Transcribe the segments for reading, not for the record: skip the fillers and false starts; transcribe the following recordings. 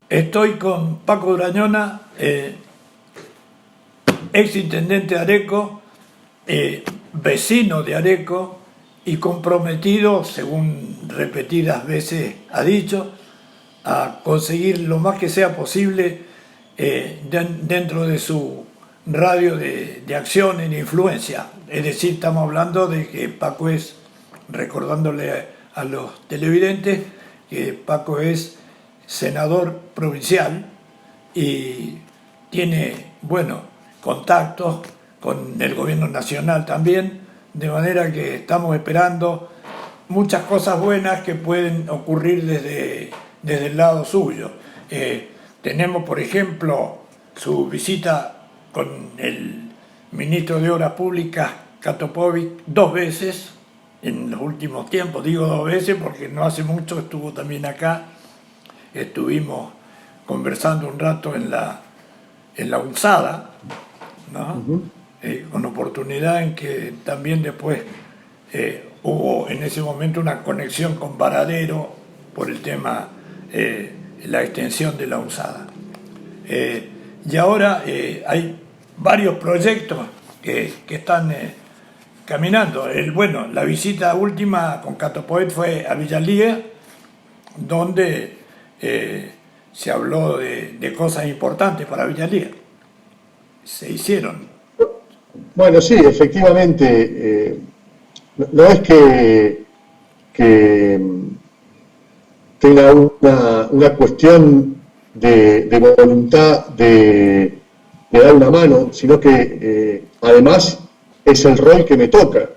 Estoy con Paco Durañona, ex intendente de Areco, vecino de Areco y comprometido, según repetidas veces ha dicho, a conseguir lo más que sea posible dentro de su radio de acción e influencia. Es decir, estamos hablando de que Paco es, recordándole a los televidentes, que Paco es senador provincial y tiene, bueno, contactos con el gobierno nacional también, de manera que estamos esperando muchas cosas buenas que pueden ocurrir desde el lado suyo. Tenemos, por ejemplo, su visita con el ministro de Obras Públicas, Katopovic, 2 veces en los últimos tiempos. Digo 2 veces porque no hace mucho estuvo también acá. Estuvimos conversando un rato en la UNSADA, ¿no? Con oportunidad en que también después hubo en ese momento una conexión con Varadero por el tema, la extensión de la UNSADA. Y ahora hay varios proyectos que están caminando. Bueno, la visita última con Katopovic fue a Villalía, donde se habló de cosas importantes para Villalía. Se hicieron. Bueno, sí, efectivamente, no es que tenga una cuestión de voluntad de dar una mano, sino que además es el rol que me toca.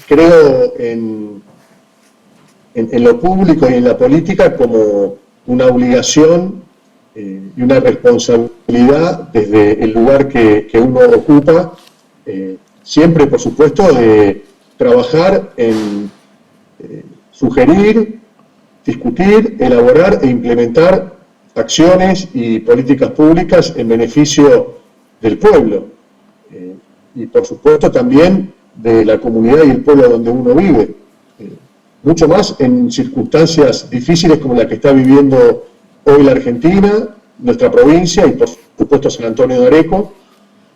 Creo en lo público y en la política como una obligación y una responsabilidad desde el lugar que uno ocupa, siempre, por supuesto, de trabajar en sugerir, discutir, elaborar e implementar acciones y políticas públicas en beneficio del pueblo y, por supuesto, también de la comunidad y el pueblo donde uno vive. Mucho más en circunstancias difíciles como la que está viviendo hoy la Argentina, nuestra provincia y por supuesto San Antonio de Areco,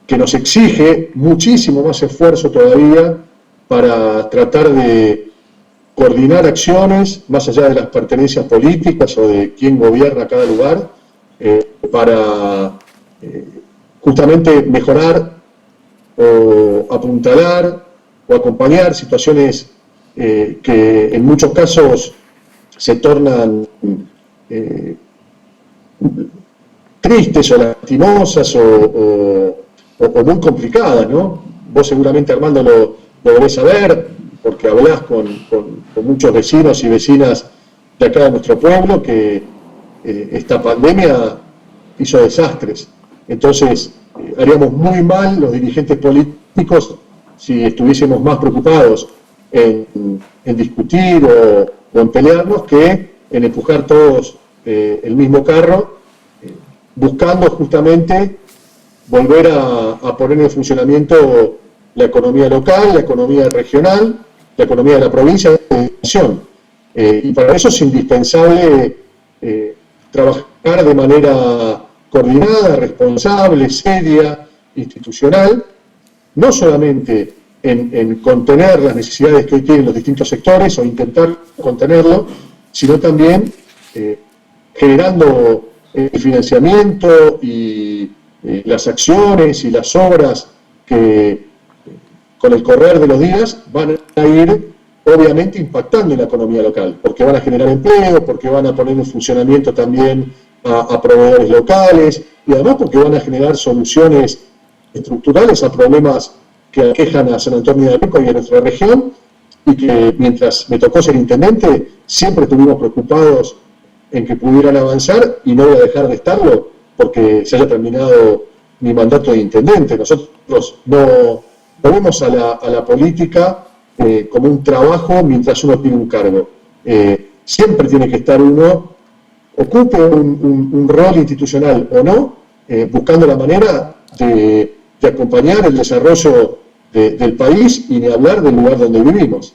que nos exige muchísimo más esfuerzo todavía para tratar de coordinar acciones más allá de las pertenencias políticas o de quién gobierna cada lugar, para justamente mejorar o apuntalar o acompañar situaciones que en muchos casos se tornan tristes o lastimosas o muy complicadas, ¿no? Vos seguramente, Armando, lo debés saber, porque hablás con muchos vecinos y vecinas de acá de nuestro pueblo, que esta pandemia hizo desastres. Entonces, haríamos muy mal los dirigentes políticos si estuviésemos más preocupados en discutir o en pelearnos que en empujar todos el mismo carro, buscando justamente volver a poner en funcionamiento la economía local, la economía regional, la economía de la provincia y de la nación. Y para eso es indispensable trabajar de manera coordinada, responsable, seria, institucional, no solamente en contener las necesidades que hoy tienen los distintos sectores o intentar contenerlo, sino también generando el financiamiento y las acciones y las obras que con el correr de los días van a ir obviamente impactando en la economía local, porque van a generar empleo, porque van a poner en funcionamiento también a proveedores locales y además porque van a generar soluciones estructurales a problemas que aquejan a San Antonio de Areco y a nuestra región, y que mientras me tocó ser intendente siempre estuvimos preocupados en que pudieran avanzar, y no voy a dejar de estarlo porque se haya terminado mi mandato de intendente. Nosotros no vemos a la política como un trabajo mientras uno tiene un cargo. Siempre tiene que estar uno, ocupe un rol institucional o no, buscando la manera de acompañar el desarrollo del país y de hablar del lugar donde vivimos.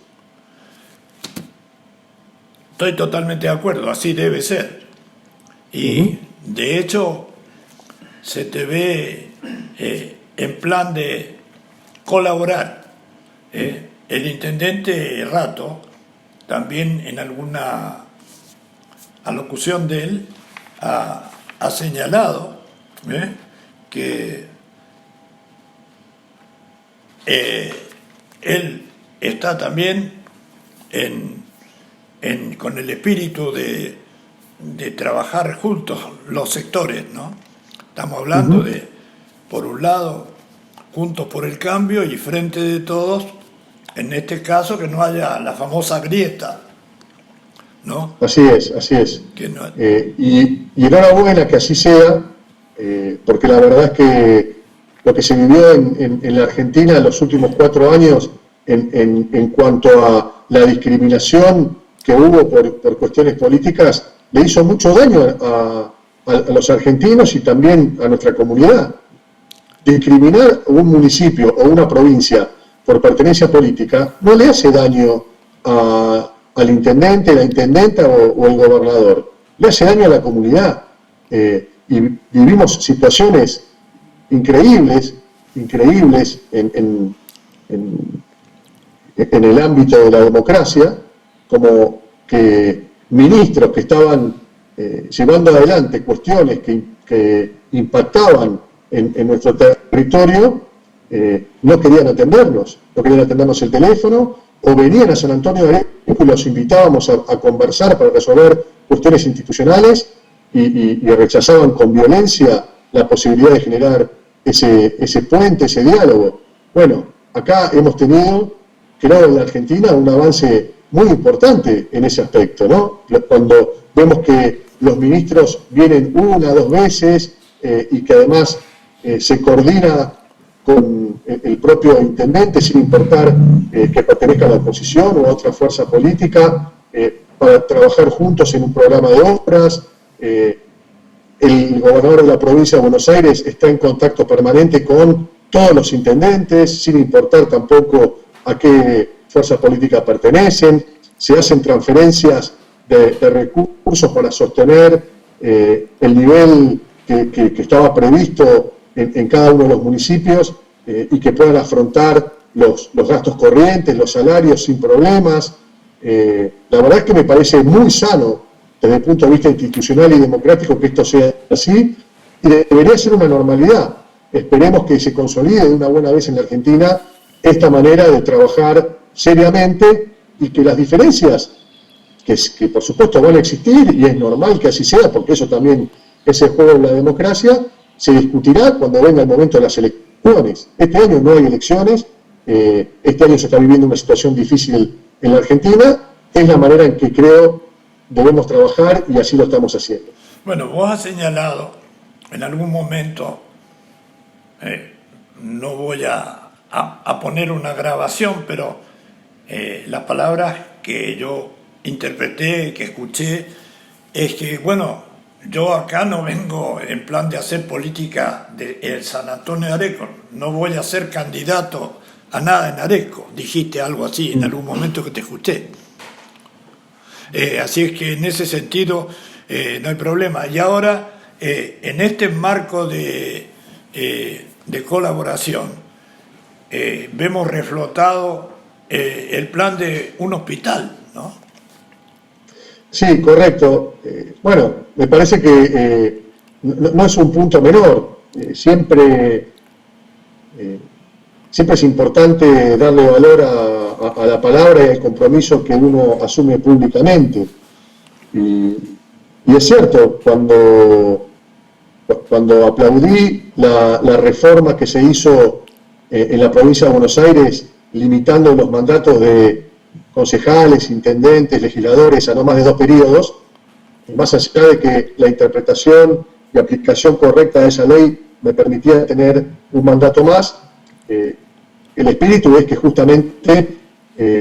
Estoy totalmente de acuerdo, así debe ser. Y de hecho se te ve en plan de colaborar. El intendente Rato también en alguna alocución de él ha señalado que él está también con el espíritu de trabajar juntos los sectores, ¿no? Estamos hablando de, por un lado, Juntos por el Cambio y Frente de Todos, en este caso que no haya la famosa grieta, ¿no? Así es, así es. Que no... y enhorabuena que así sea, porque la verdad es que lo que se vivió en la Argentina en los últimos 4 años en cuanto a la discriminación que hubo por cuestiones políticas, le hizo mucho daño a los argentinos y también a nuestra comunidad. Discriminar un municipio o una provincia por pertenencia política no le hace daño al intendente, la intendenta o el gobernador, le hace daño a la comunidad. Y vivimos situaciones increíbles en el ámbito de la democracia, como que ministros que estaban llevando adelante cuestiones que impactaban en nuestro territorio, no querían atendernos el teléfono, o venían a San Antonio de Areco y los invitábamos a conversar para resolver cuestiones institucionales y rechazaban con violencia la posibilidad de generar ese puente, ese diálogo. Bueno, acá hemos tenido, creo, en la Argentina un avance muy importante en ese aspecto, ¿no? Cuando vemos que los ministros vienen 1 o 2 veces y que además se coordina con el propio intendente, sin importar que pertenezca a la oposición o a otra fuerza política, para trabajar juntos en un programa de obras. El gobernador de la provincia de Buenos Aires está en contacto permanente con todos los intendentes, sin importar tampoco a qué fuerza política pertenecen. Se hacen transferencias de recursos para sostener el nivel que estaba previsto en cada uno de los municipios y que puedan afrontar los gastos corrientes, los salarios sin problemas. La verdad es que me parece muy sano desde el punto de vista institucional y democrático que esto sea así, y debería ser una normalidad. Esperemos que se consolide de una buena vez en la Argentina esta manera de trabajar seriamente y que las diferencias, que por supuesto van a existir y es normal que así sea, porque eso también es el juego de la democracia, se discutirá cuando venga el momento de las elecciones. Este año no hay elecciones, este año se está viviendo una situación difícil en la Argentina, es la manera en que creo debemos trabajar y así lo estamos haciendo. Bueno, vos has señalado en algún momento, no voy a poner una grabación, pero las palabras que yo interpreté, que escuché, es que, bueno, yo acá no vengo en plan de hacer política de San Antonio de Areco, no voy a ser candidato a nada en Areco, dijiste algo así en algún momento que te escuché. Así es que en ese sentido no hay problema. Y ahora, en este marco de colaboración, vemos reflotado el plan de un hospital, ¿no? Sí, correcto. Bueno, me parece que no es un punto menor. Siempre es importante darle valor a la palabra y al compromiso que uno asume públicamente. Y es cierto, cuando aplaudí la reforma que se hizo en la provincia de Buenos Aires, limitando los mandatos de concejales, intendentes, legisladores a no más de 2 periodos, más allá de que la interpretación y aplicación correcta de esa ley me permitía tener un mandato más, el espíritu es que justamente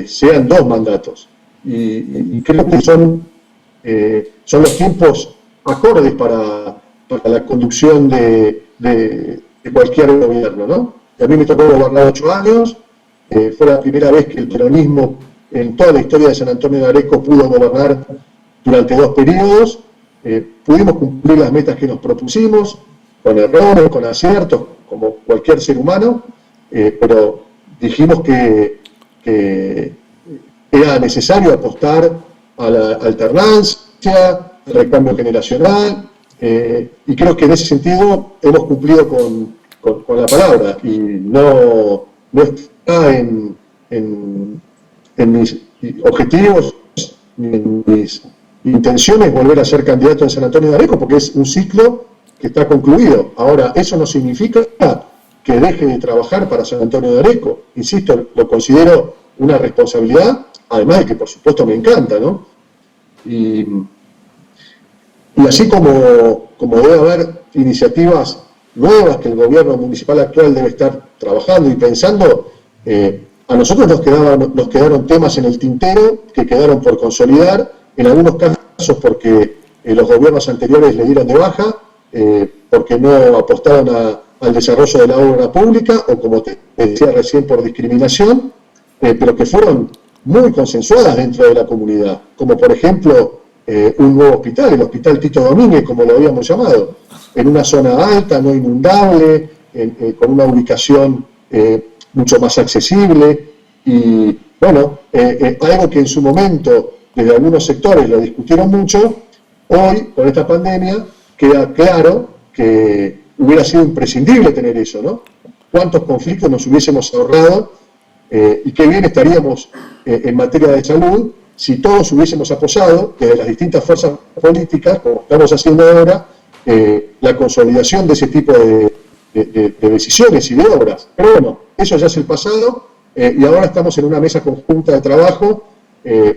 sean 2 mandatos. Y creo que son los tiempos acordes para la conducción de cualquier gobierno, ¿no? Y a mí me tocó gobernar 8 años, fue la primera vez que el peronismo en toda la historia de San Antonio de Areco pudo gobernar durante 2 periodos, pudimos cumplir las metas que nos propusimos, con errores, con aciertos, como cualquier ser humano, pero dijimos que era necesario apostar a la alternancia, al recambio generacional, y creo que en ese sentido hemos cumplido con la palabra, y no está en mis objetivos ni en mis intenciones volver a ser candidato en San Antonio de Areco, porque es un ciclo que está concluido. Ahora, eso no significa que deje de trabajar para San Antonio de Areco. Insisto, lo considero una responsabilidad, además de que por supuesto me encanta, ¿no? Y así como debe haber iniciativas nuevas que el gobierno municipal actual debe estar trabajando y pensando, a nosotros nos quedaron temas en el tintero que quedaron por consolidar, en algunos casos porque los gobiernos anteriores le dieron de baja, porque no apostaron al desarrollo de la obra pública, o como te decía recién, por discriminación, pero que fueron muy consensuadas dentro de la comunidad, como por ejemplo un nuevo hospital, el Hospital Tito Domínguez, como lo habíamos llamado, en una zona alta, no inundable, con una ubicación mucho más accesible, y bueno, algo que en su momento desde algunos sectores lo discutieron mucho, hoy con esta pandemia queda claro que hubiera sido imprescindible tener eso, ¿no? ¿Cuántos conflictos nos hubiésemos ahorrado y qué bien estaríamos en materia de salud si todos hubiésemos apoyado, desde las distintas fuerzas políticas, como estamos haciendo ahora, la consolidación de ese tipo de decisiones y de obras? Pero bueno, eso ya es el pasado, y ahora estamos en una mesa conjunta de trabajo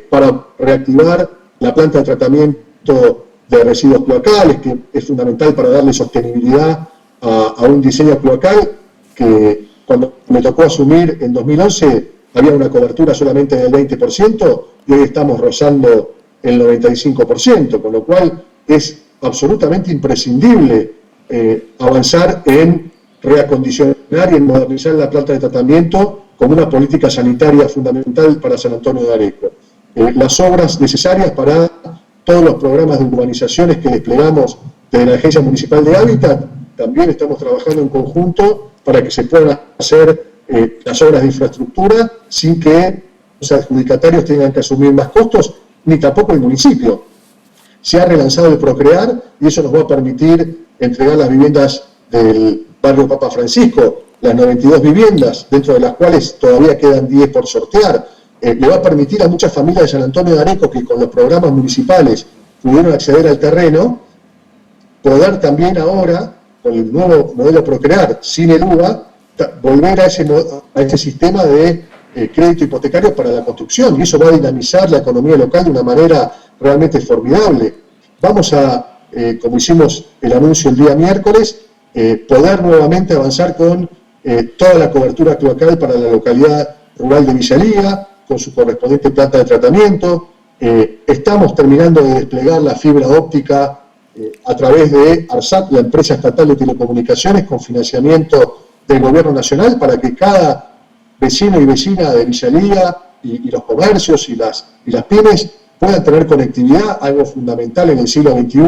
para reactivar la planta de tratamiento de residuos cloacales, que es fundamental para darle sostenibilidad a un diseño cloacal que cuando me tocó asumir en 2011 había una cobertura solamente del 20% y hoy estamos rozando el 95%, con lo cual es absolutamente imprescindible avanzar en reacondicionar y en modernizar la planta de tratamiento como una política sanitaria fundamental para San Antonio de Areco. Las obras necesarias para todos los programas de urbanizaciones que desplegamos desde la Agencia Municipal de Hábitat, también estamos trabajando en conjunto para que se puedan hacer las obras de infraestructura sin que los adjudicatarios tengan que asumir más costos, ni tampoco el municipio. Se ha relanzado el Procrear y eso nos va a permitir entregar las viviendas del barrio Papa Francisco, las 92 viviendas, dentro de las cuales todavía quedan 10 por sortear. Le va a permitir a muchas familias de San Antonio de Areco que con los programas municipales pudieron acceder al terreno, poder también ahora, con el nuevo modelo Procrear, sin el UVA, volver a ese sistema de crédito hipotecario para la construcción, y eso va a dinamizar la economía local de una manera realmente formidable. Vamos a, como hicimos el anuncio el día miércoles, poder nuevamente avanzar con toda la cobertura cloacal para la localidad rural de Villalía, con su correspondiente planta de tratamiento. Estamos terminando de desplegar la fibra óptica a través de ARSAT, la empresa estatal de telecomunicaciones, con financiamiento del Gobierno Nacional, para que cada vecino y vecina de Villalía y los comercios y las pymes puedan tener conectividad, algo fundamental en el siglo XXI,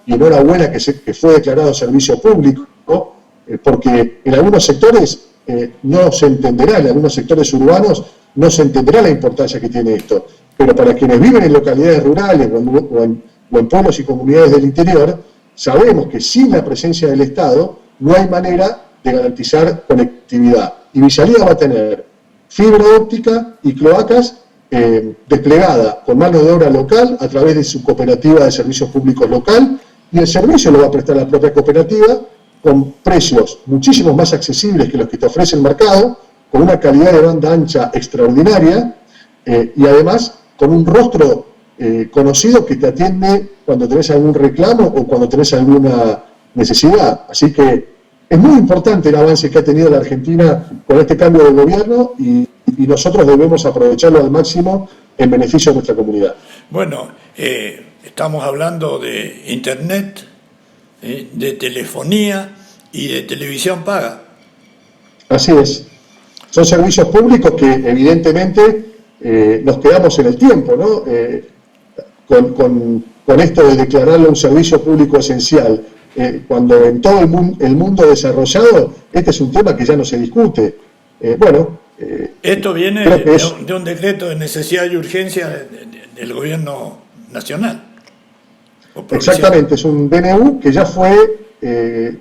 y enhorabuena que fue declarado servicio público, ¿no? Porque en algunos sectores no se entenderá, en algunos sectores urbanos no se entenderá la importancia que tiene esto, pero para quienes viven en localidades rurales o en pueblos y comunidades del interior, sabemos que sin la presencia del Estado no hay manera de garantizar conectividad. Y Villalía va a tener fibra óptica y cloacas desplegada con mano de obra local a través de su cooperativa de servicios públicos local, y el servicio lo va a prestar la propia cooperativa con precios muchísimo más accesibles que los que te ofrece el mercado, con una calidad de banda ancha extraordinaria, y además con un rostro conocido que te atiende cuando tenés algún reclamo o cuando tenés alguna necesidad. Así que es muy importante el avance que ha tenido la Argentina con este cambio de gobierno, y nosotros debemos aprovecharlo al máximo en beneficio de nuestra comunidad. Bueno, estamos hablando de Internet, de telefonía y de televisión paga. Así es. Son servicios públicos que evidentemente nos quedamos en el tiempo, ¿no? con esto de declararlo un servicio público esencial, cuando en todo el mundo desarrollado este es un tema que ya no se discute. Esto viene creo que de un decreto de necesidad y urgencia del gobierno nacional. O provincial. Exactamente, es un DNU que ya fue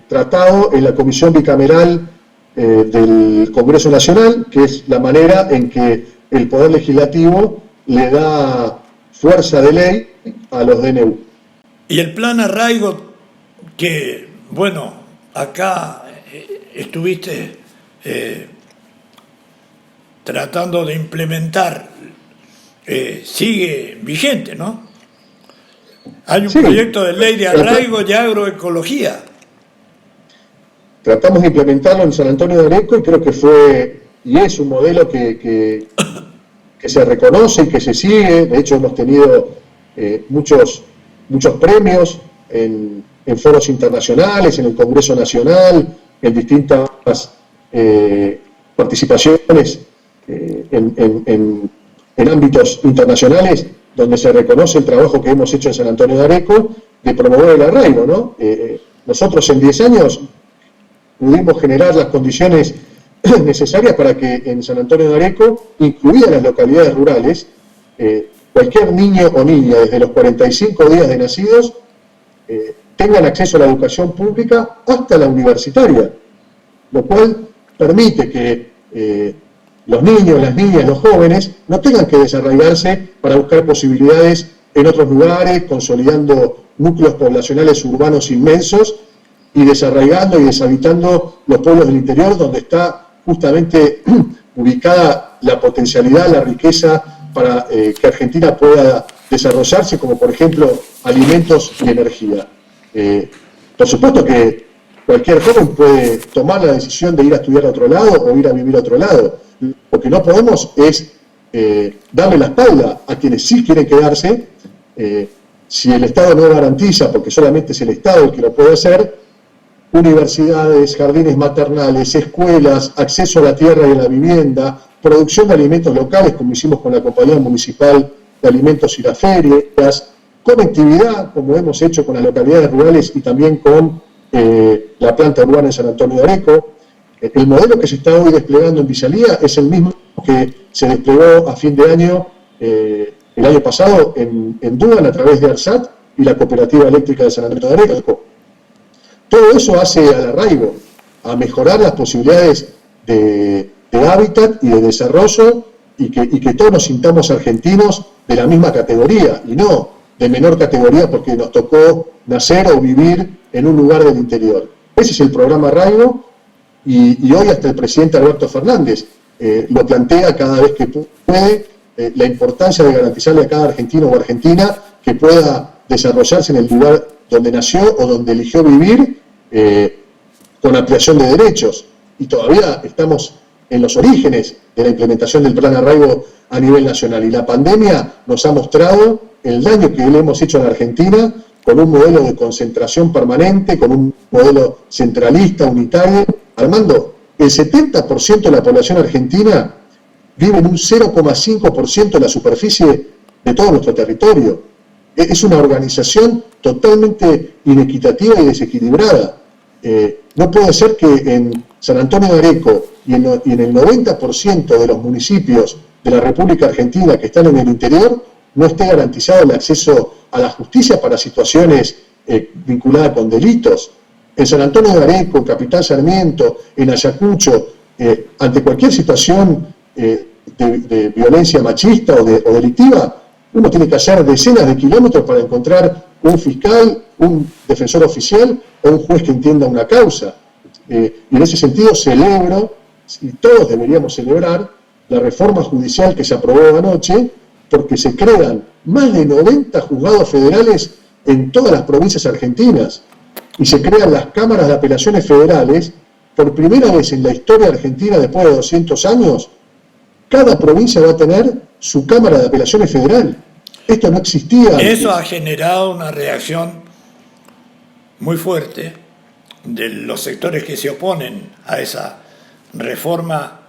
tratado en la Comisión Bicameral del Congreso Nacional, que es la manera en que el Poder Legislativo le da fuerza de ley a los DNU. Y el plan arraigo, que, bueno, acá estuviste tratando de implementar, sigue vigente, ¿no? Hay un proyecto de ley de arraigo y agroecología. Tratamos de implementarlo en San Antonio de Areco y creo que fue y es un modelo que se reconoce y que se sigue. De hecho, hemos tenido muchos premios en foros internacionales, en el Congreso Nacional, en distintas participaciones en ámbitos internacionales, donde se reconoce el trabajo que hemos hecho en San Antonio de Areco de promover el arraigo, ¿no? Nosotros en 10 años pudimos generar las condiciones necesarias para que en San Antonio de Areco, incluidas las localidades rurales, cualquier niño o niña desde los 45 días de nacidos tengan acceso a la educación pública hasta la universitaria, lo cual permite que los niños, las niñas, los jóvenes no tengan que desarraigarse para buscar posibilidades en otros lugares, consolidando núcleos poblacionales urbanos inmensos y desarraigando y deshabitando los pueblos del interior, donde está justamente ubicada la potencialidad, la riqueza para que Argentina pueda desarrollarse, como por ejemplo alimentos y energía. Por supuesto que cualquier joven puede tomar la decisión de ir a estudiar a otro lado o ir a vivir a otro lado. Lo que no podemos es darle la espalda a quienes sí quieren quedarse. Si el Estado no garantiza, porque solamente es el Estado el que lo puede hacer, universidades, jardines maternales, escuelas, acceso a la tierra y a la vivienda, producción de alimentos locales, como hicimos con la Compañía Municipal de Alimentos y las ferias, conectividad, como hemos hecho con las localidades rurales y también con la planta urbana en San Antonio de Areco. El modelo que se está hoy desplegando en Visalía es el mismo que se desplegó a fin de año, el año pasado, en Duan a través de ARSAT y la Cooperativa Eléctrica de San Antonio de Areco. Todo eso hace al arraigo, a mejorar las posibilidades de hábitat y de desarrollo y que todos nos sintamos argentinos de la misma categoría y no de menor categoría porque nos tocó nacer o vivir en un lugar del interior. Ese es el programa Arraigo y hoy hasta el presidente Alberto Fernández lo plantea cada vez que puede, la importancia de garantizarle a cada argentino o argentina que pueda desarrollarse en el lugar donde nació o donde eligió vivir con ampliación de derechos. Y todavía estamos en los orígenes de la implementación del plan arraigo a nivel nacional. Y la pandemia nos ha mostrado el daño que le hemos hecho a la Argentina con un modelo de concentración permanente, con un modelo centralista, unitario. Armando, el 70% de la población argentina vive en un 0,5% de la superficie de todo nuestro territorio. Es una organización totalmente inequitativa y desequilibrada. No puede ser que en San Antonio de Areco y en el 90% de los municipios de la República Argentina que están en el interior no esté garantizado el acceso a la justicia para situaciones vinculadas con delitos. En San Antonio de Areco, en Capitán Sarmiento, en Ayacucho, ante cualquier situación de violencia machista o delictiva, uno tiene que hacer decenas de kilómetros para encontrar un fiscal, un defensor oficial o un juez que entienda una causa. Y en ese sentido celebro, y todos deberíamos celebrar, la reforma judicial que se aprobó anoche, porque se crean más de 90 juzgados federales en todas las provincias argentinas y se crean las cámaras de apelaciones federales. Por primera vez en la historia argentina, después de 200 años, cada provincia va a tener su cámara de apelaciones federal. Esto no existía antes. Eso ha generado una reacción muy fuerte de los sectores que se oponen a esa reforma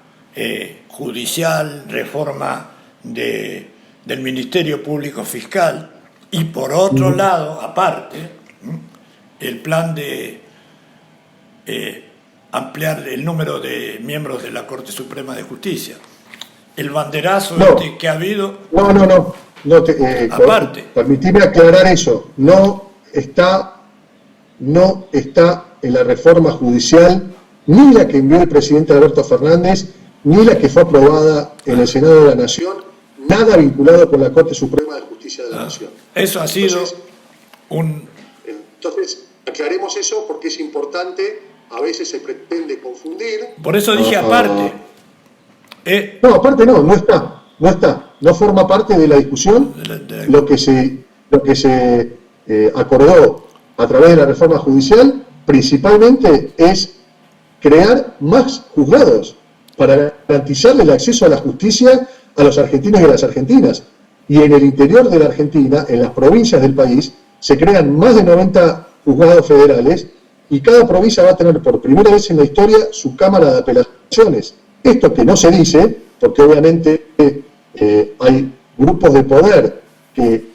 judicial, reforma del Ministerio Público Fiscal, Y por otro lado, aparte, el plan de ampliar el número de miembros de la Corte Suprema de Justicia. El banderazo que ha habido... aparte. Permitime aclarar eso. No está en la reforma judicial ni la que envió el presidente Alberto Fernández, ni la que fue aprobada en el Senado de la Nación, nada vinculado con la Corte Suprema de Justicia de la Nación. Eso ha sido Entonces, aclaremos eso porque es importante, a veces se pretende confundir. Por eso dije aparte. No, aparte no está. No forma parte de la discusión. Lo que se acordó a través de la reforma judicial, principalmente es crear más juzgados para garantizarle el acceso a la justicia a los argentinos y a las argentinas. Y en el interior de la Argentina, en las provincias del país, se crean más de 90 juzgados federales y cada provincia va a tener por primera vez en la historia su Cámara de Apelaciones. Esto que no se dice, porque obviamente hay grupos de poder que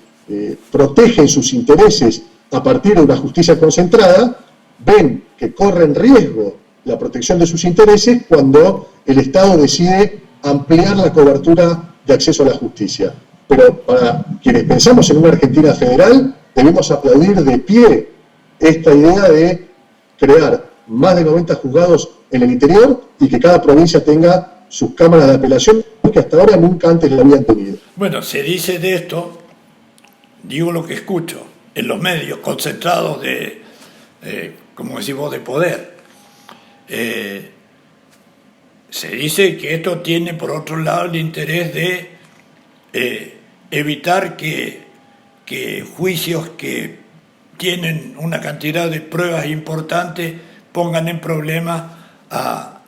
protegen sus intereses a partir de una justicia concentrada, ven que corren riesgo la protección de sus intereses cuando el Estado decide ampliar la cobertura de acceso a la justicia. Pero para quienes pensamos en una Argentina federal, debemos aplaudir de pie esta idea de crear más de 90 juzgados en el interior y que cada provincia tenga sus cámaras de apelación, que hasta ahora nunca antes la habían tenido. Bueno, se dice de esto, digo lo que escucho, en los medios concentrados de, como decimos, de poder. Se dice que esto tiene, por otro lado, el interés de evitar que juicios que tienen una cantidad de pruebas importantes pongan en problemas a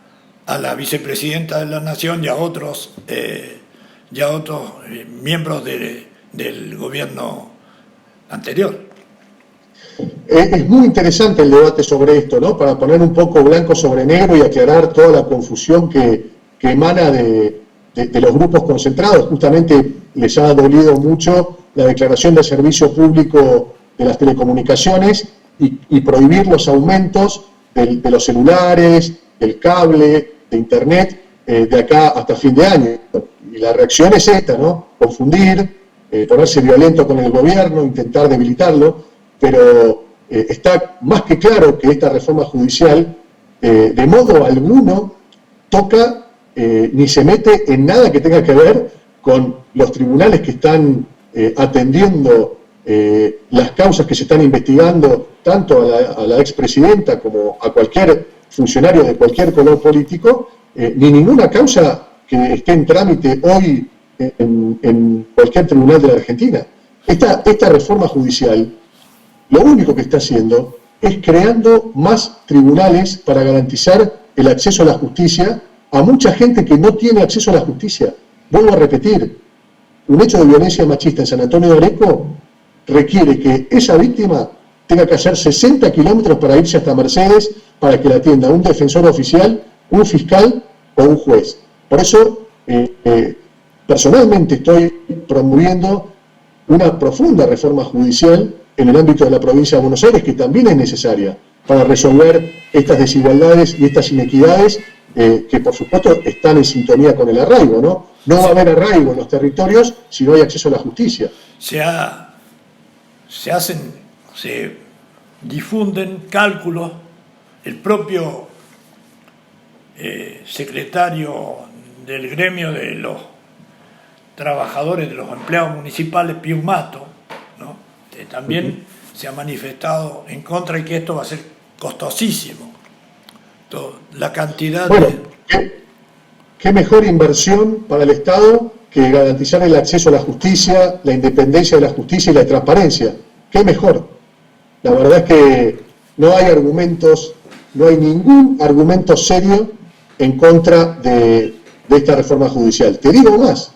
la vicepresidenta de la Nación y a otros miembros del gobierno anterior. Es muy interesante el debate sobre esto, ¿no? Para poner un poco blanco sobre negro y aclarar toda la confusión que emana de los grupos concentrados. Justamente les ha dolido mucho la declaración de servicio público de las telecomunicaciones y prohibir los aumentos de los celulares, del cable, de internet, de acá hasta fin de año. Y la reacción es esta, ¿no? Confundir, ponerse violento con el gobierno, intentar debilitarlo, pero está más que claro que esta reforma judicial de modo alguno toca ni se mete en nada que tenga que ver con los tribunales que están atendiendo las causas que se están investigando tanto a la expresidenta como a cualquier funcionario de cualquier color político, ni ninguna causa que esté en trámite hoy en cualquier tribunal de la Argentina. Esta reforma judicial lo único que está haciendo es creando más tribunales para garantizar el acceso a la justicia a mucha gente que no tiene acceso a la justicia. Vuelvo a repetir, un hecho de violencia machista en San Antonio de Areco requiere que esa víctima tenga que hacer 60 kilómetros para irse hasta Mercedes para que la atienda un defensor oficial, un fiscal o un juez. Por eso, personalmente estoy promoviendo una profunda reforma judicial en el ámbito de la provincia de Buenos Aires, que también es necesaria para resolver estas desigualdades y estas inequidades que, por supuesto, están en sintonía con el arraigo, ¿no? No va a haber arraigo en los territorios si no hay acceso a la justicia. Se difunden cálculos. El propio secretario del gremio de los trabajadores, de los empleados municipales, Pius Mato, ¿no? También se ha manifestado en contra y que esto va a ser costosísimo. La cantidad ¿Qué mejor inversión para el Estado que garantizar el acceso a la justicia, la independencia de la justicia y la transparencia? ¿Qué mejor? La verdad es que no hay argumentos, no hay ningún argumento serio en contra de esta reforma judicial. Te digo más,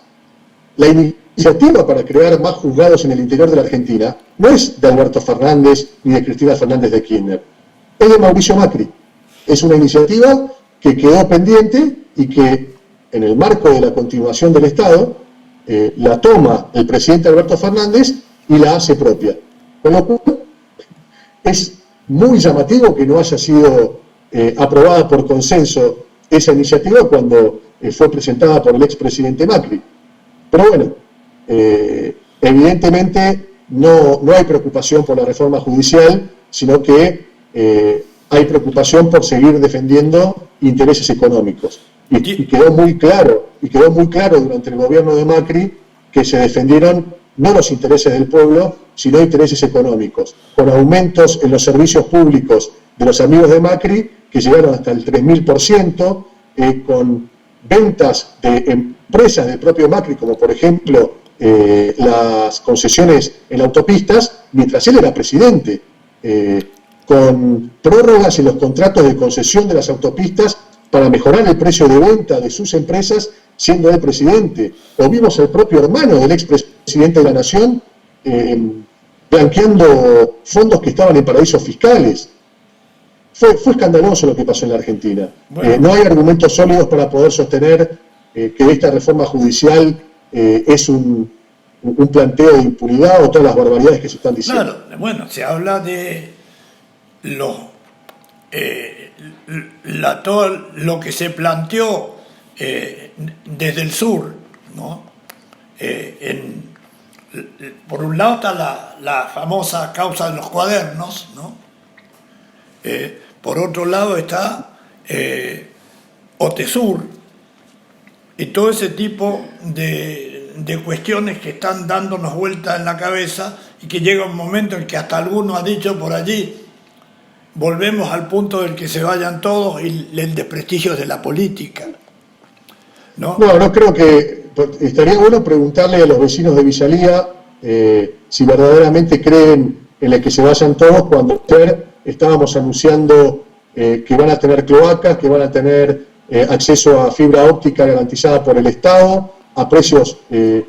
la iniciativa para crear más juzgados en el interior de la Argentina no es de Alberto Fernández ni de Cristina Fernández de Kirchner, es de Mauricio Macri. Es una iniciativa que quedó pendiente y que en el marco de la continuación del Estado la toma el presidente Alberto Fernández y la hace propia. Con lo cual, es muy llamativo que no haya sido aprobada por consenso esa iniciativa cuando fue presentada por el expresidente Macri. Pero bueno, evidentemente no hay preocupación por la reforma judicial, sino que hay preocupación por seguir defendiendo intereses económicos. Y quedó muy claro durante el gobierno de Macri que se defendieron no los intereses del pueblo, sino intereses económicos, con aumentos en los servicios públicos de los amigos de Macri que llegaron hasta el 3000%, con ventas de empresas del propio Macri, como por ejemplo las concesiones en autopistas, mientras él era presidente, con prórrogas en los contratos de concesión de las autopistas para mejorar el precio de venta de sus empresas, siendo él presidente. O vimos al propio hermano del expresidente de la Nación blanqueando fondos que estaban en paraísos fiscales. Fue escandaloso lo que pasó en la Argentina. Bueno. No hay argumentos sólidos para poder sostener que esta reforma judicial es un planteo de impunidad o todas las barbaridades que se están diciendo. Claro, bueno, se habla de todo lo que se planteó desde el sur, ¿no? Por un lado está la famosa causa de los cuadernos, ¿no? Por otro lado está OTESUR y todo ese tipo de cuestiones que están dándonos vueltas en la cabeza y que llega un momento en que hasta alguno ha dicho por allí, volvemos al punto del que se vayan todos y el desprestigio de la política. No, creo que estaría bueno preguntarle a los vecinos de Visalía si verdaderamente creen en el que se vayan todos cuando estábamos anunciando que van a tener cloacas, que van a tener acceso a fibra óptica garantizada por el Estado a precios 10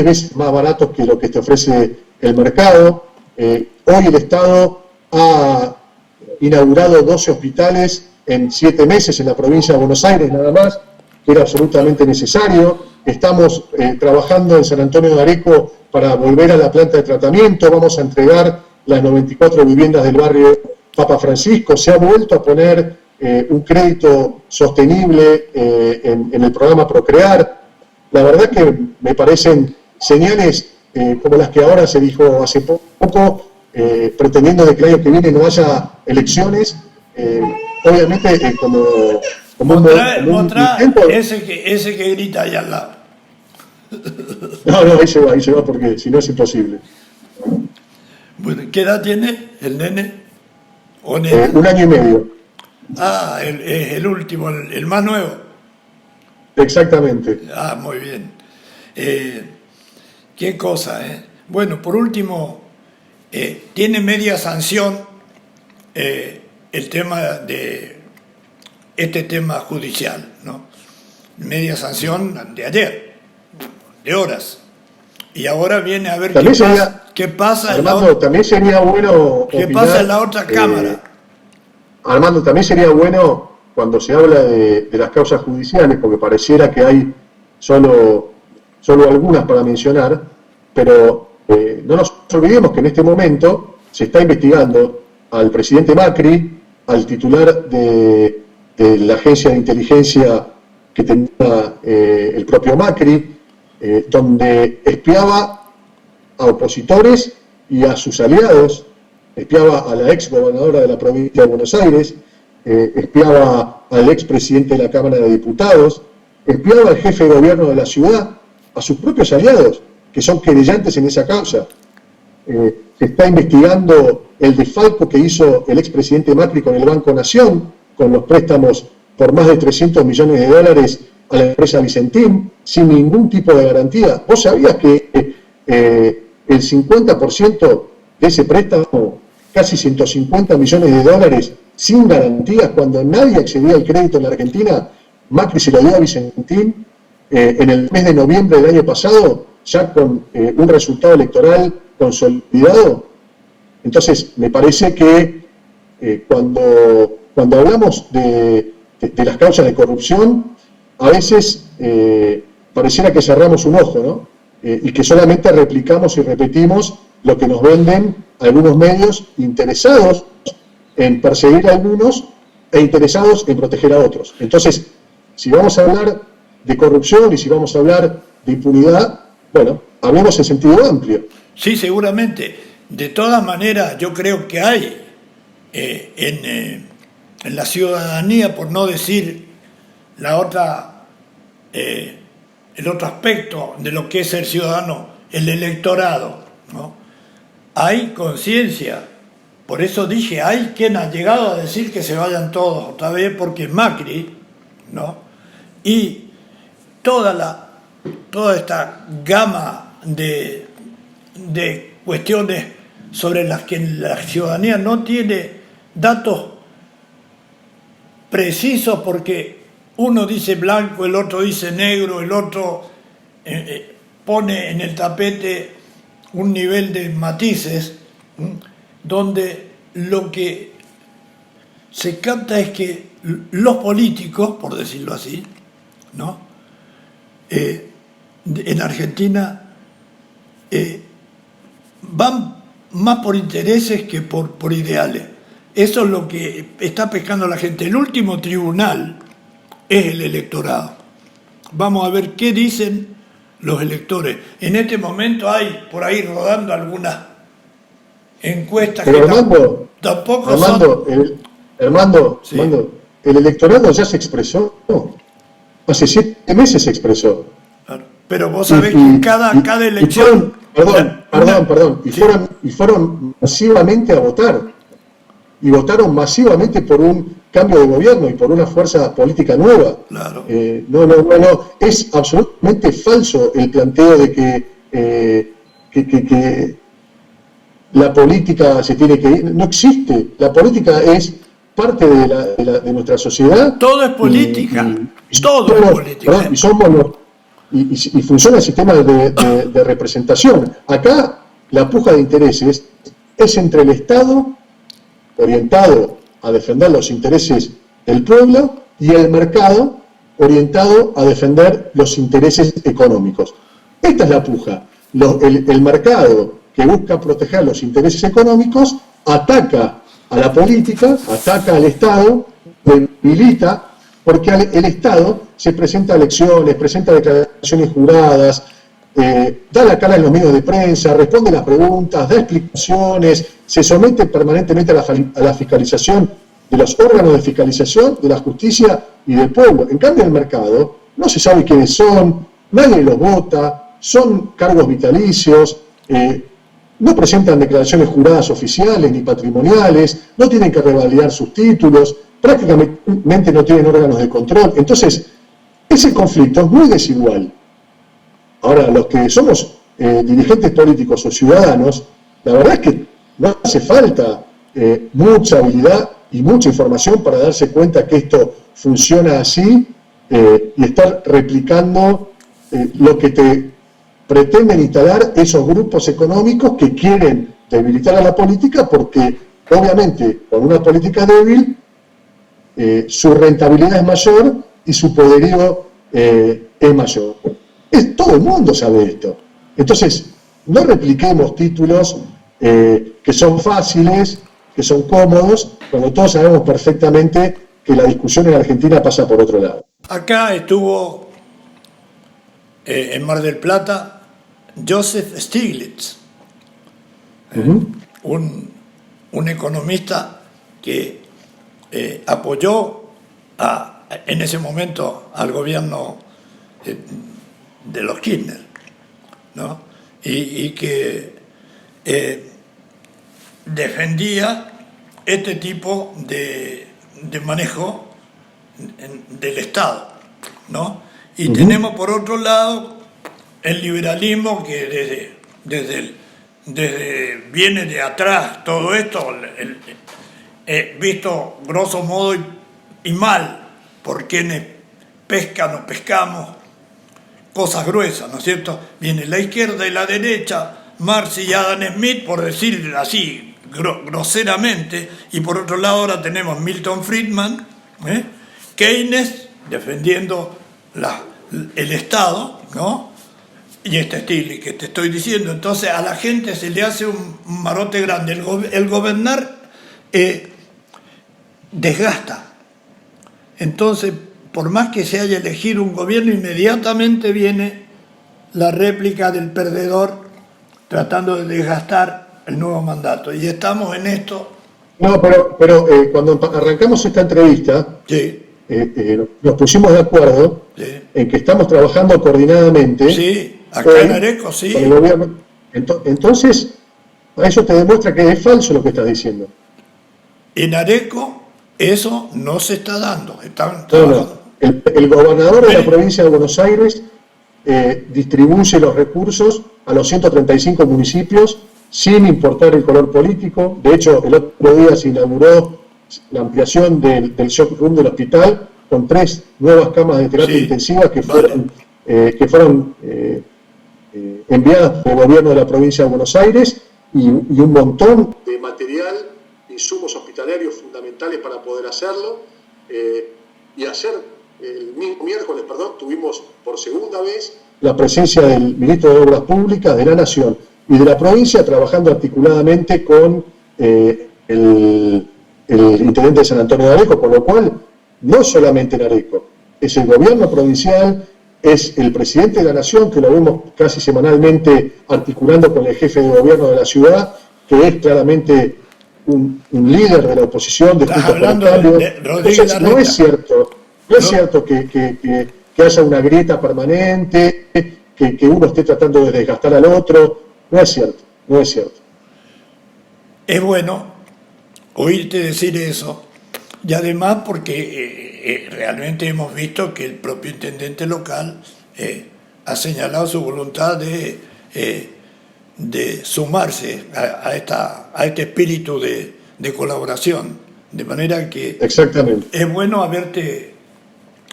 veces más baratos que lo que te ofrece el mercado. Hoy el Estado ha inaugurado 12 hospitales en 7 meses en la provincia de Buenos Aires nada más, que era absolutamente necesario. Estamos trabajando en San Antonio de Areco para volver a la planta de tratamiento, vamos a entregar las 94 viviendas del barrio Papa Francisco, se ha vuelto a poner un crédito sostenible en el programa Procrear. La verdad que me parecen señales como las que ahora se dijo hace poco, pretendiendo de que el año que viene no haya elecciones, obviamente como mostrar ese que grita allá al lado. No, ahí se va porque si no es imposible. Bueno, ¿qué edad tiene el nene? ¿O 1 año y medio. Ah, es el último, el más nuevo. Exactamente. Ah, muy bien. Qué cosa, ¿eh? Bueno, por último, tiene media sanción el tema de este tema judicial, ¿no? Media sanción de ayer, de horas. Y ahora viene a ver qué pasa Armando, también sería bueno qué pasa en la otra cámara. Armando, también sería bueno cuando se habla de las causas judiciales, porque pareciera que hay solo algunas para mencionar, pero no nos olvidemos que en este momento se está investigando al presidente Macri, al titular de la agencia de inteligencia que tenía el propio Macri, donde espiaba a opositores y a sus aliados, espiaba a la ex gobernadora de la provincia de Buenos Aires, espiaba al ex presidente de la Cámara de Diputados, espiaba al jefe de gobierno de la ciudad, a sus propios aliados, que son querellantes en esa causa. Se está investigando el desfalco que hizo el expresidente Macri con el Banco Nación, con los préstamos por más de 300 millones de dólares a la empresa Vicentín, sin ningún tipo de garantía. ¿Vos sabías que el 50% de ese préstamo, casi 150 millones de dólares, sin garantías, cuando nadie accedía al crédito en la Argentina, Macri se lo dio a Vicentín en el mes de noviembre del año pasado, ya con un resultado electoral consolidado? Entonces, me parece que cuando hablamos de las causas de corrupción, a veces pareciera que cerramos un ojo, ¿no? Y que solamente replicamos y repetimos lo que nos venden algunos medios interesados en perseguir a algunos e interesados en proteger a otros. Entonces, si vamos a hablar de corrupción y si vamos a hablar de impunidad, bueno, hablemos en sentido amplio. Sí, seguramente. De todas maneras, yo creo que hay en la ciudadanía, por no decir la otra, el otro aspecto de lo que es el ciudadano, el electorado, ¿no? Hay conciencia. Por eso dije, hay quien ha llegado a decir que se vayan todos otra vez porque Macri, ¿no? Y toda esta gama de cuestiones sobre las que la ciudadanía no tiene datos precisos, porque uno dice blanco, el otro dice negro, el otro pone en el tapete un nivel de matices, donde lo que se capta es que los políticos, por decirlo así, ¿no? En Argentina van más por intereses que por ideales. Eso es lo que está pescando la gente. El último tribunal es el electorado. Vamos a ver qué dicen los electores. En este momento hay por ahí rodando algunas encuestas. Pero que tampoco Armando, son... Armando, Sí. el electorado ya se expresó. Hace 7 meses se expresó. Pero vos sabés que cada elección... Y fueron masivamente a votar. Y votaron masivamente por un cambio de gobierno y por una fuerza política nueva. Claro. No. Es absolutamente falso el planteo de que la política se tiene que ir. No existe. La política es parte de nuestra sociedad. Todo es política. Todo es política. Y funciona el sistema de representación. Acá la puja de intereses es entre el Estado, orientado a defender los intereses del pueblo, y el mercado, orientado a defender los intereses económicos. Esta es la puja. El mercado, que busca proteger los intereses económicos, ataca a la política, ataca al Estado, debilita, porque el Estado se presenta a elecciones, presenta declaraciones juradas, da la cara en los medios de prensa, responde las preguntas, da explicaciones, se somete permanentemente a la fiscalización de los órganos de fiscalización, de la justicia y del pueblo. En cambio, el mercado no se sabe quiénes son, nadie los vota, son cargos vitalicios, no presentan declaraciones juradas oficiales ni patrimoniales, no tienen que revalidar sus títulos, prácticamente no tienen órganos de control. Entonces, ese conflicto es muy desigual. Ahora, los que somos dirigentes políticos o ciudadanos, la verdad es que no hace falta mucha habilidad y mucha información para darse cuenta que esto funciona así y estar replicando lo que te pretenden instalar esos grupos económicos que quieren debilitar a la política, porque obviamente con una política débil su rentabilidad es mayor y su poderío es mayor. Todo el mundo sabe esto. Entonces, no repliquemos títulos que son fáciles, que son cómodos, cuando todos sabemos perfectamente que la discusión en Argentina pasa por otro lado. Acá estuvo en Mar del Plata Joseph Stiglitz, un economista que apoyó en ese momento al gobierno de los Kirchner, ¿no? Y que defendía este tipo de manejo del Estado, ¿no? Y tenemos por otro lado el liberalismo, que desde viene de atrás todo esto, visto grosso modo y mal por quienes pescan o pescamos cosas gruesas, ¿no es cierto? Viene la izquierda y la derecha, Marx y Adam Smith, por decir así groseramente, y por otro lado ahora tenemos Milton Friedman, Keynes defendiendo el Estado, ¿no? y este estilo que te estoy diciendo. Entonces a la gente se le hace un marote grande. El gobernar desgasta. Entonces, por más que se haya elegido un gobierno, inmediatamente viene la réplica del perdedor tratando de desgastar el nuevo mandato. Y estamos en esto. No, pero cuando arrancamos esta entrevista, Sí, nos pusimos de acuerdo sí. en que estamos trabajando coordinadamente. Sí, acá hoy en Areco, sí. con el gobierno. Entonces, eso te demuestra que es falso lo que estás diciendo. En Areco eso no se está dando. Están No, trabajando. el gobernador de la provincia de Buenos Aires distribuye los recursos a los 135 municipios sin importar el color político. De hecho, el otro día se inauguró la ampliación del shock room del hospital con 3 nuevas camas de terapia intensiva que fueron, enviadas por el gobierno de la provincia de Buenos Aires y un montón de material, insumos hospitalarios fundamentales para poder hacerlo. Y ayer, el mismo miércoles, tuvimos por segunda vez la presencia del ministro de Obras Públicas de la Nación y de la provincia trabajando articuladamente con el intendente de San Antonio de Areco, con lo cual no solamente en Areco, es el gobierno provincial, es el presidente de la Nación, que lo vemos casi semanalmente articulando con el jefe de gobierno de la ciudad, que es claramente un líder de la oposición, de Juntos por el Cambio. Entonces, no es cierto que haya una grieta permanente, que uno esté tratando de desgastar al otro. No es cierto. Es bueno oírte decir eso, y además porque realmente hemos visto que el propio intendente local ha señalado su voluntad de sumarse a este espíritu de colaboración, de manera que exactamente, es bueno haberte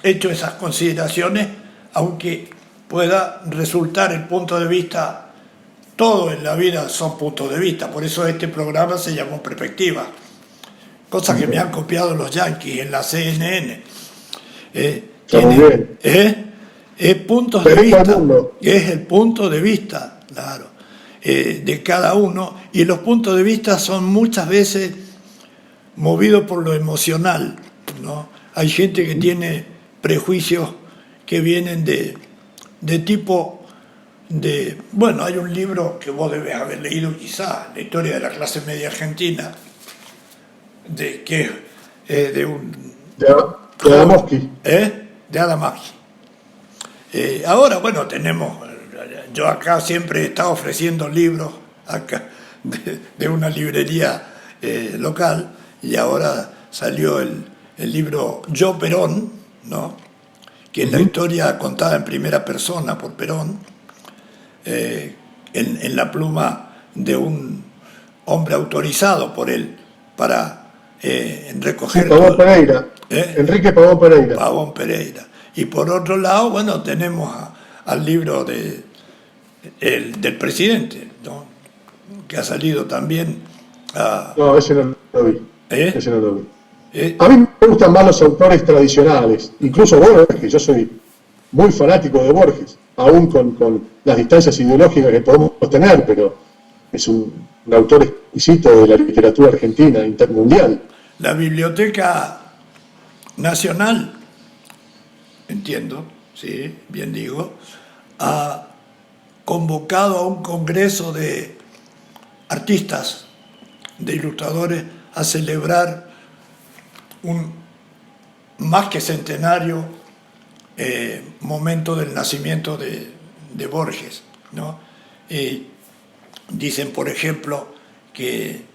hecho esas consideraciones, aunque pueda resultar el punto de vista, todo en la vida son puntos de vista, por eso este programa se llamó Perspectiva, cosa que me han copiado los yanquis en la CNN. Puntos de vista, es el punto de vista, claro, de cada uno, y los puntos de vista son muchas veces movidos por lo emocional, ¿no? Hay gente que tiene prejuicios que vienen de tipo de... Bueno, hay un libro que vos debes haber leído quizá, La historia de la clase media argentina, de Adamowski. De Adamowski. Ahora, bueno, yo acá siempre he estado ofreciendo libros acá de una librería local, y ahora salió el libro Yo Perón, ¿no? Que es la historia contada en primera persona por Perón, en la pluma de un hombre autorizado por él para recoger... Pavón Pereira. Enrique Pavón Pereira. Pavón Pereira. Y por otro lado, bueno, tenemos al libro del presidente, ¿no? Que ha salido también No, ese no lo vi. Ese no lo vi. ¿Eh? A mí me gustan más los autores tradicionales, incluso Borges. Yo soy muy fanático de Borges, aún con las distancias ideológicas que podemos tener, pero es un autor exquisito de la literatura argentina, intermundial. La Biblioteca Nacional, entiendo, sí, bien digo, ha convocado a un congreso de artistas, de ilustradores, a celebrar un más que centenario momento del nacimiento de Borges, ¿no? Dicen, por ejemplo, que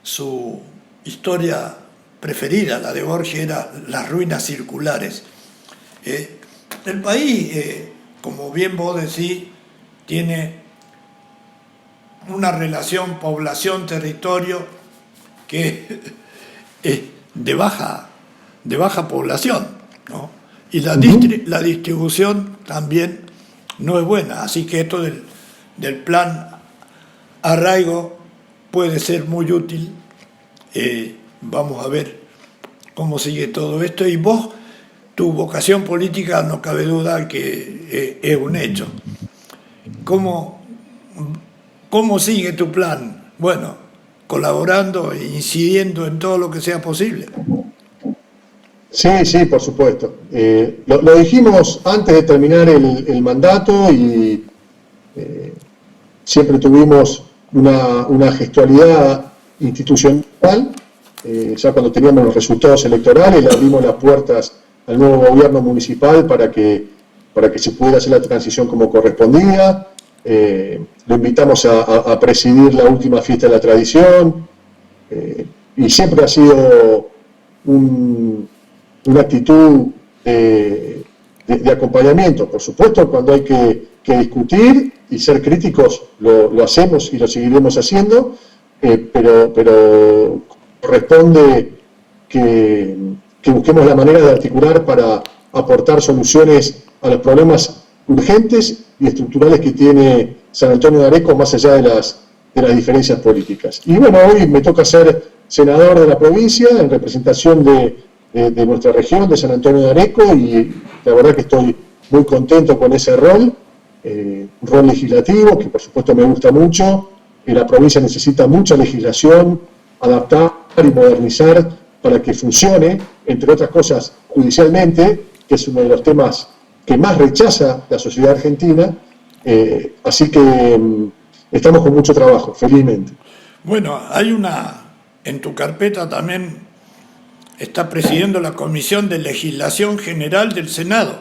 su historia preferida, la de Borges, era Las ruinas circulares. El país, como bien vos decís, tiene una relación población-territorio que es de baja población, ¿no? Y la distribución también no es buena, así que esto del plan arraigo puede ser muy útil. Vamos a ver cómo sigue todo esto. Y vos, tu vocación política no cabe duda que es un hecho. ¿Cómo, cómo sigue tu plan? Bueno, colaborando e incidiendo en todo lo que sea posible. Sí, sí, por supuesto. Lo dijimos antes de terminar el mandato y siempre tuvimos una gestualidad institucional. Ya cuando teníamos los resultados electorales, le abrimos las puertas al nuevo gobierno municipal para que se pudiera hacer la transición como correspondía. Lo invitamos a presidir la última fiesta de la tradición, y siempre ha sido una actitud de acompañamiento. Por supuesto, cuando hay que discutir y ser críticos, lo hacemos y lo seguiremos haciendo, pero corresponde que busquemos la manera de articular para aportar soluciones a los problemas urgentes y estructurales que tiene San Antonio de Areco, más allá de las diferencias políticas. Y bueno, hoy me toca ser senador de la provincia en representación de nuestra región, de San Antonio de Areco, y la verdad que estoy muy contento con ese rol, un rol legislativo que por supuesto me gusta mucho. La provincia necesita mucha legislación, adaptar y modernizar para que funcione, entre otras cosas judicialmente, que es uno de los temas que más rechaza la sociedad argentina, así que estamos con mucho trabajo, felizmente. Bueno, en tu carpeta también está presidiendo la Comisión de Legislación General del Senado,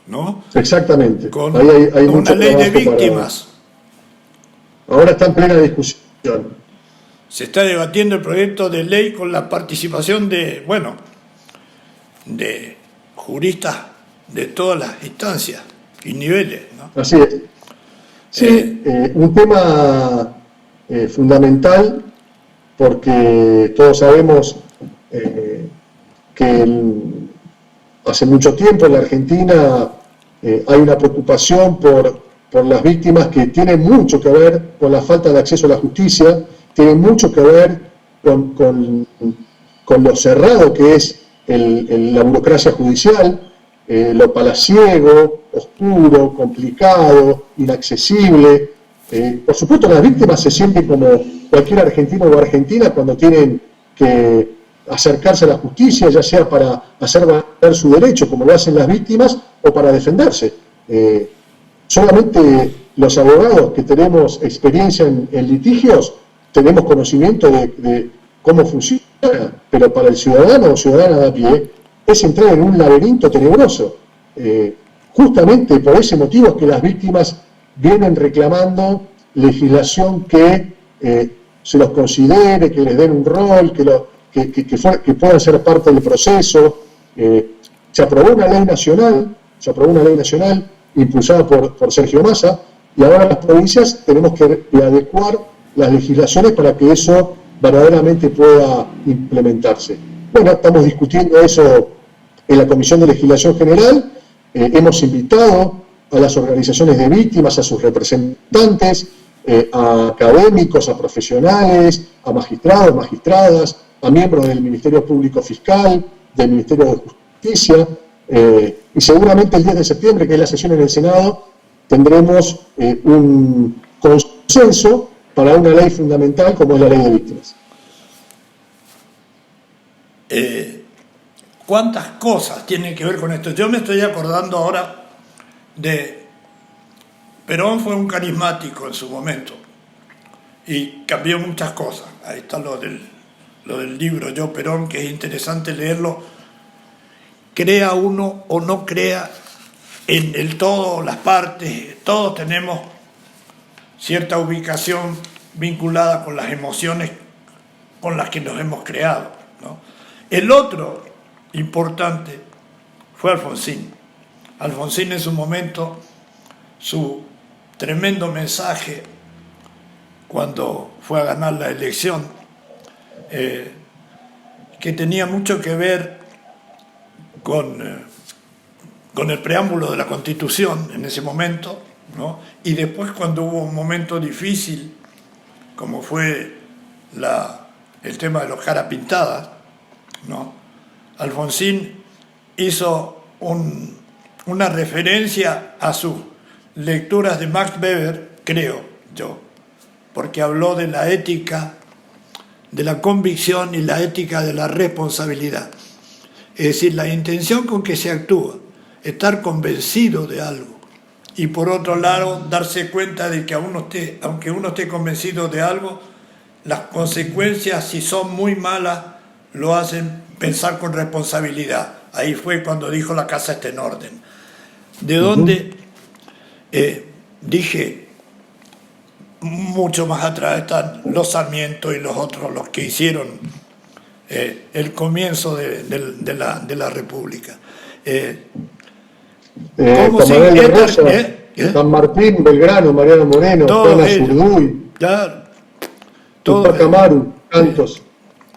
¿no? Exactamente. Con Ahí hay una mucho ley de trabajo víctimas. Ahora está en plena discusión. Se está debatiendo el proyecto de ley con la participación de juristas de todas las instancias y niveles, ¿no? Así es. Sí, un tema fundamental, porque todos sabemos que hace mucho tiempo en la Argentina hay una preocupación por las víctimas que tiene mucho que ver con la falta de acceso a la justicia, tiene mucho que ver con lo cerrado que es la burocracia judicial, lo palaciego, oscuro, complicado, inaccesible. Por supuesto, las víctimas se sienten como cualquier argentino o argentina cuando tienen que acercarse a la justicia, ya sea para hacer valer su derecho, como lo hacen las víctimas, o para defenderse. Solamente los abogados que tenemos experiencia en litigios tenemos conocimiento de cómo funciona, pero para el ciudadano o ciudadana de a pie es entrar en un laberinto tenebroso. Justamente por ese motivo es que las víctimas vienen reclamando legislación que se los considere, que les den un rol, que puedan ser parte del proceso. Se aprobó una ley nacional impulsada por Sergio Massa, y ahora las provincias tenemos que adecuar las legislaciones para que eso verdaderamente pueda implementarse. Bueno, estamos discutiendo eso en la Comisión de Legislación General. Hemos invitado a las organizaciones de víctimas, a sus representantes, a académicos, a profesionales, a magistrados, magistradas, a miembros del Ministerio Público Fiscal, del Ministerio de Justicia, y seguramente el 10 de septiembre, que es la sesión en el Senado, tendremos un consenso para una ley fundamental como es la ley de víctimas. ¿Cuántas cosas tienen que ver con esto? Yo me estoy acordando ahora de Perón. Fue un carismático en su momento y cambió muchas cosas. Ahí está lo del libro Yo Perón, que es interesante leerlo. Crea uno o no crea en el todo, las partes, todos tenemos cierta ubicación vinculada con las emociones con las que nos hemos creado, ¿no? El otro importante fue Alfonsín. Alfonsín en su momento, su tremendo mensaje cuando fue a ganar la elección, que tenía mucho que ver con el preámbulo de la Constitución en ese momento, ¿no? Y después, cuando hubo un momento difícil, como fue el tema de los caras pintadas, ¿no? Alfonsín hizo una referencia a sus lecturas de Max Weber, creo yo, porque habló de la ética, de la convicción y la ética de la responsabilidad. Es decir, la intención con que se actúa, estar convencido de algo, y por otro lado darse cuenta de que aunque uno esté convencido de algo, las consecuencias, si son muy malas, lo hacen pensar con responsabilidad. Ahí fue cuando dijo la casa está en orden. De donde dije, mucho más atrás están los Sarmiento y los otros, los que hicieron el comienzo de la República. Tamarel Rosa, San Martín, Belgrano, Mariano Moreno, Juana Zurduy, Tupac Amaru, Cantos,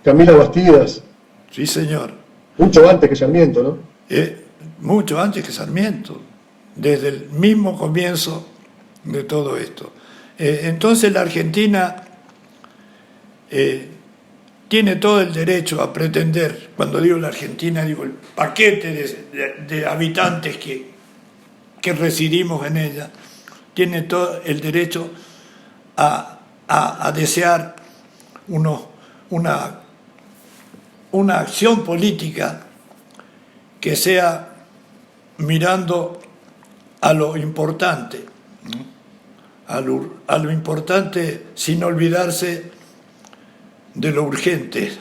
Camila Bastidas. Sí, señor. Mucho antes que Sarmiento, ¿no? Mucho antes que Sarmiento, desde el mismo comienzo de todo esto. Entonces la Argentina tiene todo el derecho a pretender, cuando digo la Argentina, digo el paquete de habitantes que residimos en ella, tiene todo el derecho a desear una acción política que sea mirando a lo importante, a lo importante sin olvidarse de lo urgente,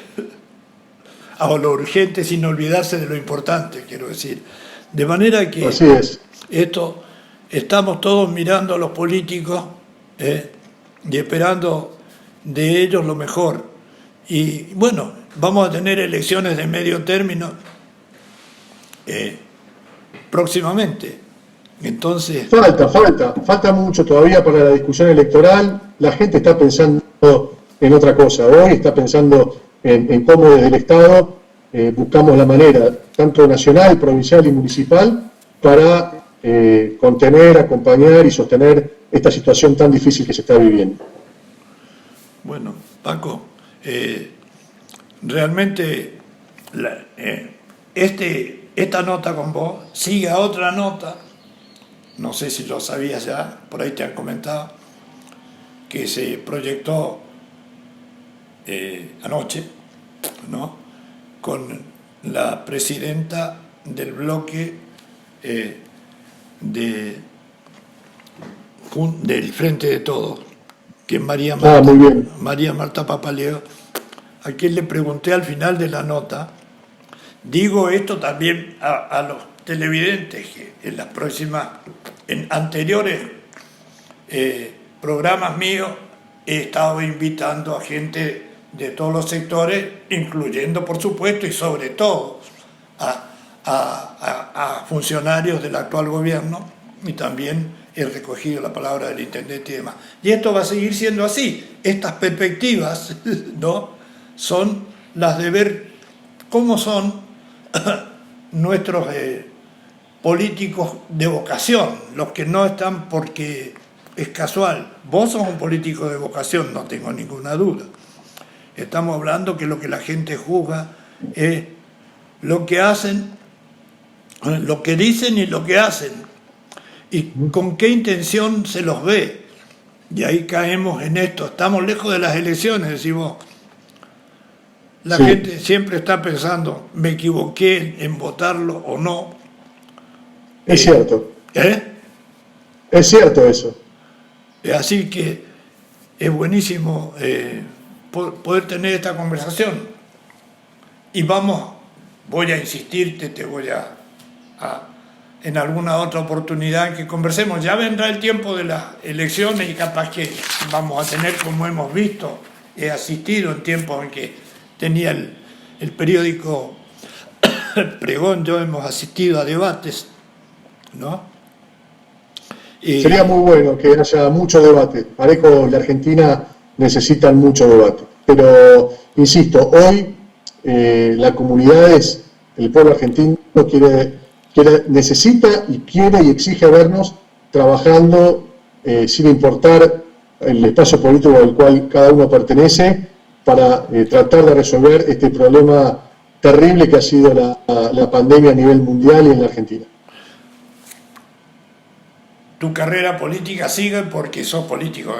a lo urgente sin olvidarse de lo importante, quiero decir. De manera que así es. Estamos todos mirando a los políticos y esperando de ellos lo mejor. Y bueno, vamos a tener elecciones de medio término próximamente. Entonces, falta mucho todavía para la discusión electoral. La gente está pensando en otra cosa. Hoy está pensando en cómo desde el Estado buscamos la manera, tanto nacional, provincial y municipal, para contener, acompañar y sostener esta situación tan difícil que se está viviendo. Bueno, Paco, realmente esta nota con vos sigue a otra nota, no sé si lo sabías ya, por ahí te han comentado, que se proyectó anoche, ¿no?, con la presidenta del bloque del Frente de Todos, que es María Marta Papaleo, a quien le pregunté al final de la nota. Digo esto también a los televidentes, que en anteriores programas míos he estado invitando a gente de todos los sectores, incluyendo por supuesto y sobre todo a funcionarios del actual gobierno, y también he recogido la palabra del intendente y demás. Y esto va a seguir siendo así. Estas perspectivas, ¿no?, son las de ver cómo son nuestros políticos de vocación, los que no están porque es casual. Vos sos un político de vocación, no tengo ninguna duda. Estamos hablando que lo que la gente juzga es lo que hacen, lo que dicen y lo que hacen, y con qué intención se los ve. Y ahí caemos en esto. Estamos lejos de las elecciones, decimos. La gente siempre está pensando, me equivoqué en votarlo o no. Es cierto. Es cierto eso. Así que es buenísimo poder tener esta conversación. Y voy a insistirte, te voy a en alguna otra oportunidad que conversemos. Ya vendrá el tiempo de las elecciones y capaz que vamos a tener, como hemos visto, he asistido en tiempos en que tenía el periódico Pregón, yo hemos asistido a debates, ¿no? Sería muy bueno que haya mucho debate. Parejo y la Argentina necesitan mucho debate. Pero, insisto, hoy la comunidad, el pueblo argentino necesita y quiere y exige vernos trabajando sin importar el espacio político al cual cada uno pertenece, para tratar de resolver este problema terrible que ha sido la pandemia a nivel mundial y en la Argentina. Tu carrera política sigue porque sos político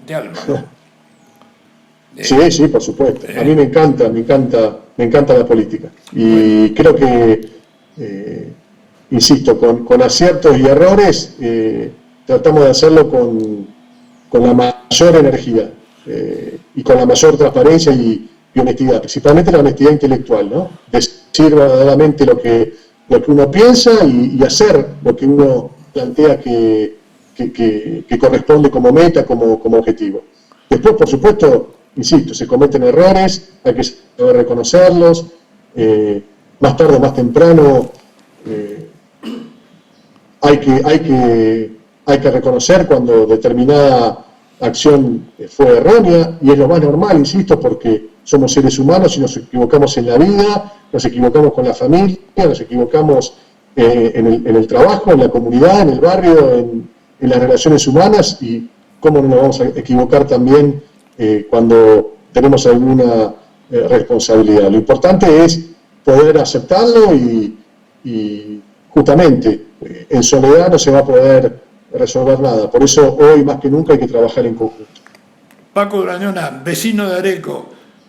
de alma, ¿no? Sí, por supuesto. A mí me encanta la política. Y creo que, insisto, con aciertos y errores, tratamos de hacerlo con la mayor energía y con la mayor transparencia y honestidad, principalmente la honestidad intelectual, ¿no? Decir verdaderamente lo que uno piensa y hacer lo que uno plantea que corresponde como meta, como objetivo. Después, por supuesto, insisto, se cometen errores, hay que saber reconocerlos, más tarde o más temprano hay que reconocer cuando determinada acción fue errónea, y es lo más normal, insisto, porque somos seres humanos y nos equivocamos en la vida, nos equivocamos con la familia, nos equivocamos en el trabajo, en la comunidad, en el barrio, en las relaciones humanas, y cómo no nos vamos a equivocar también cuando tenemos alguna responsabilidad. Lo importante es poder aceptarlo y justamente en soledad no se va a poder resolver nada. Por eso hoy más que nunca hay que trabajar en conjunto. Paco Urañona, vecino de Areco,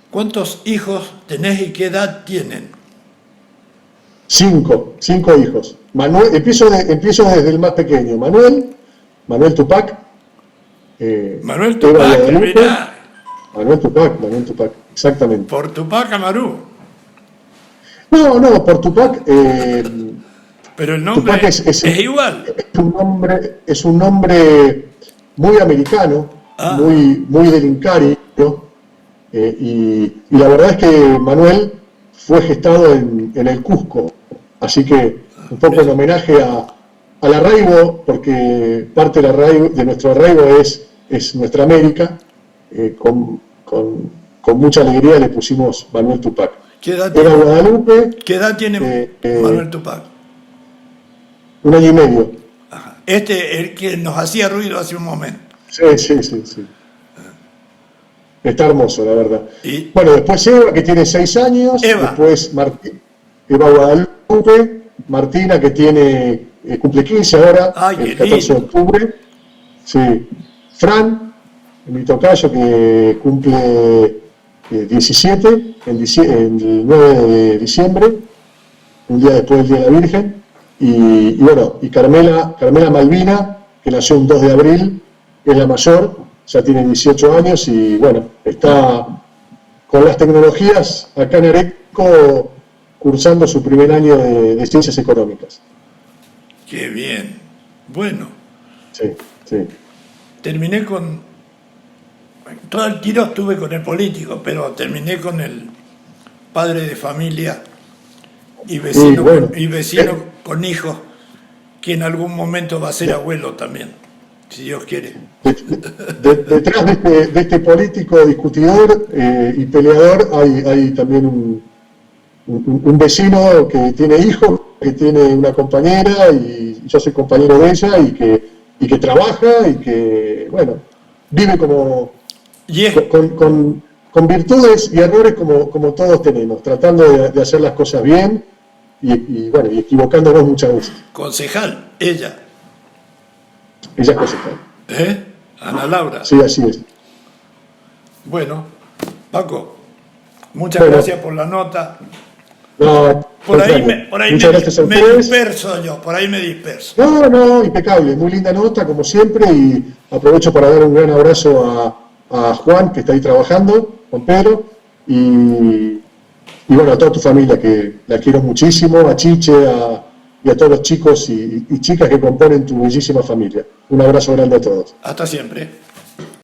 ¿cuántos hijos tenés y qué edad tienen? 5 hijos. Empiezo desde el más pequeño. Manuel Tupac. Manuel Tupac, mirá. Manuel Tupac, exactamente. Por Tupac Amaru. No, por Tupac. Pero el nombre Tupac es igual. Es un nombre muy americano, muy del Incario, y la verdad es que Manuel fue gestado en el Cusco, así que un poco en homenaje al arraigo, porque parte de nuestro arraigo es nuestra América, con mucha alegría le pusimos Manuel Tupac. ¿Qué edad tiene Manuel Tupac? 1 año y medio. Ajá. El que nos hacía ruido hace un momento. Sí. Está hermoso, la verdad. ¿Y? Bueno, después Eva, que tiene 6 años. Después Eva Guadalupe. Martina, que cumple 15 ahora, el 14 de octubre. Sí. Fran, mi tocayo, que cumple 17, el 9 de diciembre, un día después del Día de la Virgen. Y bueno, y Carmela Malvina, que nació un 2 de abril, es la mayor, ya tiene 18 años y bueno, está con las tecnologías acá en Areco cursando su primer año de Ciencias Económicas. Qué bien. Bueno. Sí. Terminé con... Todo el tiro estuve con el político, pero terminé con el padre de familia y vecino, con hijos, que en algún momento va a ser abuelo también, si Dios quiere. Detrás de este político discutidor y peleador hay también un vecino que tiene hijos, que tiene una compañera, y yo soy compañero de ella, y que trabaja y que, bueno, vive con virtudes y errores como todos tenemos, tratando de hacer las cosas bien y equivocándonos muchas veces. Concejal, ella. Ella es concejal. Ana Laura. Sí, así es. Bueno, Paco, muchas gracias por la nota. No, por ahí me disperso. No, impecable, muy linda nota como siempre, y aprovecho para dar un gran abrazo a Juan, que está ahí trabajando, con Pedro, y bueno, a toda tu familia, que la quiero muchísimo, a Chiche, y a todos los chicos y chicas que componen tu bellísima familia. Un abrazo grande a todos. Hasta siempre.